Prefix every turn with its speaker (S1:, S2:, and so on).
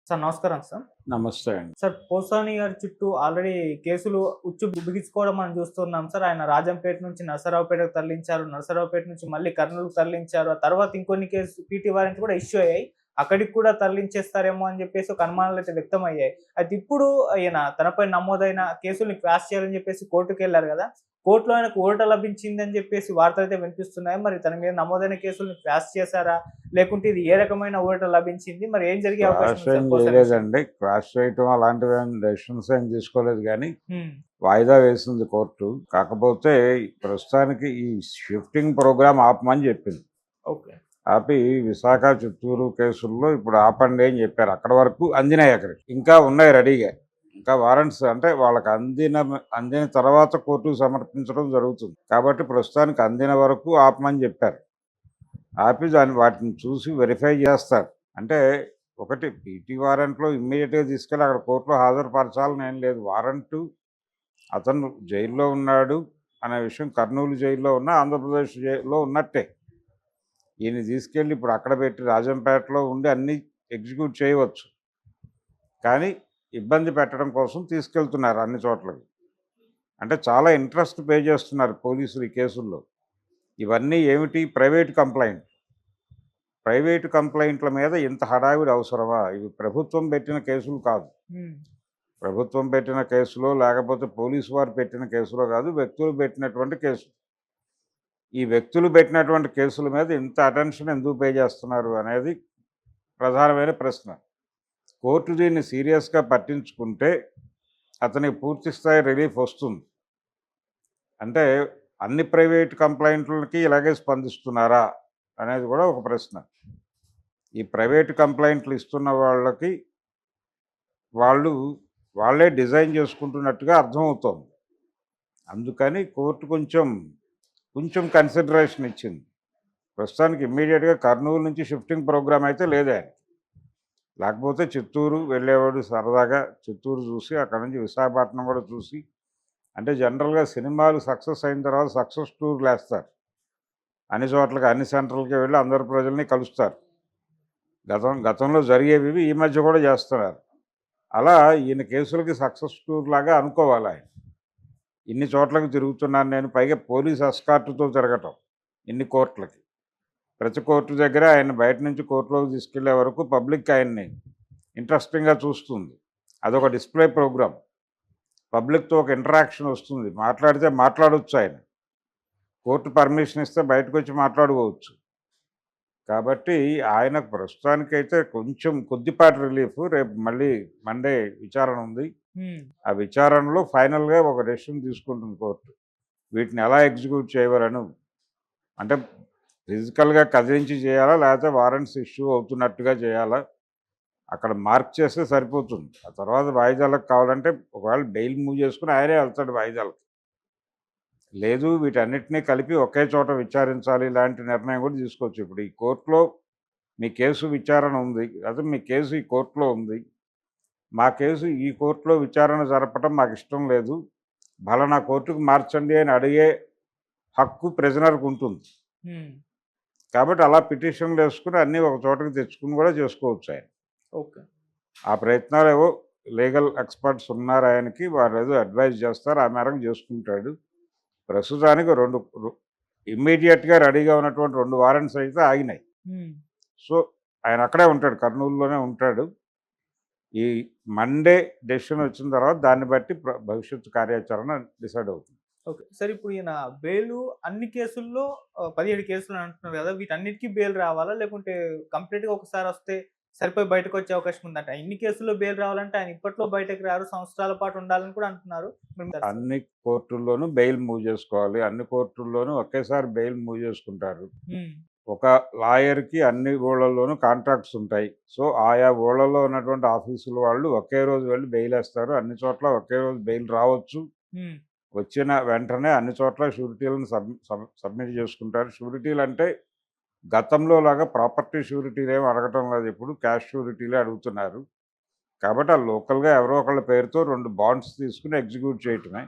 S1: Sir నమస్కారం sir.
S2: నమస్తే అండి.
S1: సార్ పోసాని గారి చుట్టూ ఆల్రెడీ కేసులు బిగించుకోవడం మనం చూస్తున్నాం సార్. ఆయన రాజంపేట నుంచి నరసరావుపేటకు తరలించారు. నరసరావుపేట నుంచి మళ్ళీ కర్నూలుకు తరలించారు. ఆ తర్వాత ఇంకొన్ని పీటీ వారెంట్ కూడా ఇష్యూ అయ్యాయి. అక్కడికి కూడా తరలించేస్తారేమో అని చెప్పేసి ఒక అనుమానాలైతే వ్యక్తమయ్యాయి. అయితే ఇప్పుడు ఈయన తనపై నమోదైన కేసుల్ని క్వాష్ చేయాలని చెప్పేసి కోర్టుకెళ్లారు గదా! కోర్టులో ఆయనకు ఊరట లభించిందని చెప్పేసి వార్తలైతే వినిపిస్తున్నాయి. మరి తన మీద నమోదైన కేసుల్ని క్వాష్ చేశారా? లేకుంటే ఇది ఏ రకమైన ఊరట లభించింది? మరి ఏం జరిగే అవకాశం
S2: క్రాస్
S1: ఉంది
S2: ఏం
S1: సార్ పోసాని విషయంలో?
S2: చేయలేదండి. క్రాస్ చేయటం అలాంటివి డెసిషన్స్ ఏం తీసుకోలేదు గానీ,
S1: హ్మ్.
S2: వాయిదా వేసింది కోర్టు. కాకపోతే ప్రస్తుతానికి ఈ షిఫ్టింగ్ ప్రోగ్రామ్ ఆపమని చెప్పింది.
S1: ఓకే.
S2: ఆపి విశాఖ, చిత్తూరు కేసుల్లో ఇప్పుడు ఆపండి అని చెప్పారు. అక్కడి వరకు అందినాయి అక్కడికి. ఇంకా ఉన్నాయి రెడీగా. ఇంకా వారెంట్స్ అంటే వాళ్ళకి అందిన తర్వాత కోర్టుకు సమర్పించడం జరుగుతుంది. కాబట్టి ప్రస్తుతానికి అందిన వరకు ఆపమని చెప్పారు. ఆపి వాటిని చూసి వెరిఫై చేస్తారు. అంటే ఒకటి పీటీ వారెంట్లో ఇమ్మీడియట్గా తీసుకెళ్ళి అక్కడ కోర్టులో హాజరుపరచాలని ఏం లేదు. వారెంటు అతను జైల్లో ఉన్నాడు అనే విషయం కర్నూలు జైల్లో ఉన్న ఆంధ్రప్రదేశ్ జైల్లో ఉన్నట్టే. ఈయన తీసుకెళ్ళి ఇప్పుడు అక్కడ పెట్టి రాజంపేటలో ఉండి అన్నీ ఎగ్జిక్యూట్ చేయవచ్చు. కానీ ఇబ్బంది పెట్టడం కోసం తీసుకెళ్తున్నారు అన్ని చోట్లకి. అంటే చాలా ఇంట్రెస్ట్ పే చేస్తున్నారు పోలీసులు ఈ కేసుల్లో. ఇవన్నీ ఏమిటి? ప్రైవేటు కంప్లైంట్ల మీద ఇంత హడావిడి అవసరమా? ఇవి ప్రభుత్వం పెట్టిన కేసులు కాదు.
S1: హ్మ్.
S2: ప్రభుత్వం పెట్టిన కేసులో లేకపోతే పోలీసు వారు పెట్టిన కేసులో కాదు, వ్యక్తులు పెట్టినటువంటి కేసులు. ఈ వ్యక్తులు పెట్టినటువంటి కేసుల మీద ఇంత అటెన్షన్ ఎందుకు పే చేస్తున్నారు అనేది ప్రధానమైన ప్రశ్న. కోర్టు దీన్ని సీరియస్గా పట్టించుకుంటే అతనికి పూర్తి స్థాయి రిలీఫ్ వస్తుంది. అంటే అన్ని ప్రైవేట్ కంప్లైంట్లకి ఇలాగే స్పందిస్తున్నారా అనేది కూడా ఒక ప్రశ్న. ఈ ప్రైవేట్ కంప్లైంట్లు ఇస్తున్న వాళ్ళకి వాళ్ళే డిజైన్ చేసుకుంటున్నట్టుగా అర్థమవుతోంది. అందుకని కోర్టు కొంచెం కన్సిడరేషన్ ఇచ్చింది. ప్రస్తుతానికి ఇమ్మీడియట్గా కర్నూలు నుంచి షిఫ్టింగ్ ప్రోగ్రామ్ అయితే లేదే. లేకపోతే చిత్తూరు వెళ్ళేవాడు సరదాగా చిత్తూరు చూసి అక్కడ నుంచి విశాఖపట్నం కూడా చూసి, అంటే జనరల్గా సినిమాలు సక్సెస్ అయిన తర్వాత సక్సెస్ టూర్లు వేస్తారు. అన్ని చోట్లకి అన్ని సెంటర్లకి వెళ్ళి అందరు ప్రజల్ని కలుస్తారు. గతంలో జరిగేవి ఈ మధ్య కూడా చేస్తున్నారు. అలా ఈయన కేసులకి సక్సెస్ టూర్ లాగా అనుకోవాలి ఆయన. ఇన్ని చోట్లకి తిరుగుతున్నాను నేను, పైగా పోలీస్ ఎస్కార్ట్తో తిరగటం ఇన్ని కోర్టులకి. ప్రతి కోర్టు దగ్గర ఆయన బయట నుంచి కోర్టులోకి తీసుకెళ్లే వరకు పబ్లిక్ ఆయన్ని ఇంట్రెస్టింగ్గా చూస్తుంది. అదొక డిస్ప్లే ప్రోగ్రామ్. పబ్లిక్తో ఒక ఇంటరాక్షన్ వస్తుంది. మాట్లాడితే మాట్లాడవచ్చు ఆయన. కోర్టు పర్మిషన్ ఇస్తే బయటకు వచ్చి మాట్లాడుకోవచ్చు. కాబట్టి ఆయనకు ప్రస్తుతానికైతే కొద్దిపాటి రిలీఫ్. రేపు మళ్ళీ మండే విచారణ ఉంది.
S1: హ్మ్.
S2: ఆ విచారణలో ఫైనల్గా ఒక డెసిషన్ తీసుకుంటుంది కోర్టు. వీటిని ఎలా ఎగ్జిక్యూట్ చేయవలను, అంటే ఫిజికల్గా కదిలించి చేయాలా, లేకపోతే వారెంట్స్ ఇష్యూ అవుతున్నట్టుగా చేయాలా, అక్కడ మార్క్ చేస్తే సరిపోతుంది. ఆ తర్వాత వాయిదాలకు కావాలంటే ఒకవేళ బెయిల్ మూవ్ చేసుకుని ఆయనే వెళ్తాడు వాయిదాలకు. లేదు వీటన్నిటినీ కలిపి ఒకే చోట విచారించాలి, ఇలాంటి నిర్ణయం కూడా తీసుకోవచ్చు. ఇప్పుడు ఈ కోర్టులో మీ కేసు విచారణ ఉంది, అదే మీ కేసు ఈ కోర్టులో ఉంది, మా కేసు ఈ కోర్టులో విచారణ జరపటం మాకు ఇష్టం లేదు, ఫలానా కోర్టుకు మార్చండి అని అడిగే హక్కు ప్రిజనర్కు ఉంటుంది.
S1: హ్మ్.
S2: కాబట్టి అలా పిటిషన్లు వేసుకుని అన్నీ ఒక చోటకి తెచ్చుకుని కూడా చేసుకోవచ్చు ఆయన.
S1: ఓకే.
S2: ఆ ప్రయత్నాలు ఏవో లీగల్ ఎక్స్పర్ట్స్ ఉన్నారు ఆయనకి, వారు ఏదో అడ్వైజ్ చేస్తారు, ఆ మేరకు చేసుకుంటాడు. ప్రస్తుతానికి ఇమ్మీడియట్గా రెడీగా ఉన్నటువంటి 2 వారెంట్స్ అయితే ఆగినాయి.
S1: హ్మ్.
S2: సో ఆయన అక్కడే ఉంటాడు, కర్నూలులోనే ఉంటాడు. ఈ మండే డెసిషన్ వచ్చిన తర్వాత దాన్ని బట్టి భవిష్యత్తు కార్యాచరణ డిసైడ్ అవుతుంది.
S1: ఓకే. సార్ ఇప్పుడు ఈయన బెయిలు అన్ని కేసుల్లో 17 కేసులు అంటున్నారు గదా! వీటన్నిటికి బెయిల్ రావాలా? లేకుంటే కంప్లీట్‌గా ఒకసారి వస్తే సరిపోయి బయటకొచ్చే అవకాశం ఉందంట. ఇన్ని కేసుల్లో బెయిల్ రావాలంటే ఆయన ఇప్పట్లో బయటకి రారు. సంవత్సరాల పాటు ఉండాలని కూడా అంటున్నారు.
S2: అన్ని కోర్టుల్లోనూ బెయిల్ మూవ్ చేసుకోవాలి. అన్ని కోర్టుల్లోనూ ఒకేసారి బెయిల్ మూవ్ చేసుకుంటారు.
S1: హ్మ్.
S2: ఒక లాయర్కి అన్ని ఊళ్ళల్లోనూ కాంట్రాక్ట్స్ ఉంటాయి. సో ఆయా ఊళ్ళల్లో ఉన్నటువంటి ఆఫీసుల వాళ్ళు ఒకే రోజు వెళ్ళి బెయిల్ వేస్తారు. అన్ని చోట్ల ఒకే రోజు బెయిల్ రావచ్చు.
S1: హ్మ్.
S2: వచ్చిన వెంటనే అన్ని చోట్ల షూరిటీలను సబ్మిట్ చేసుకుంటారు. షూరిటీలు అంటే గతంలో లాగా ప్రాపర్టీ షూరిటీలు ఏమి అడగటం లేదు, ఇప్పుడు క్యాష్ షూరిటీలే అడుగుతున్నారు. కాబట్టి ఆ లోకల్గా ఎవరో ఒకళ్ళ పేరుతో 2 బాండ్స్ తీసుకుని ఎగ్జిక్యూట్ చేయటమే.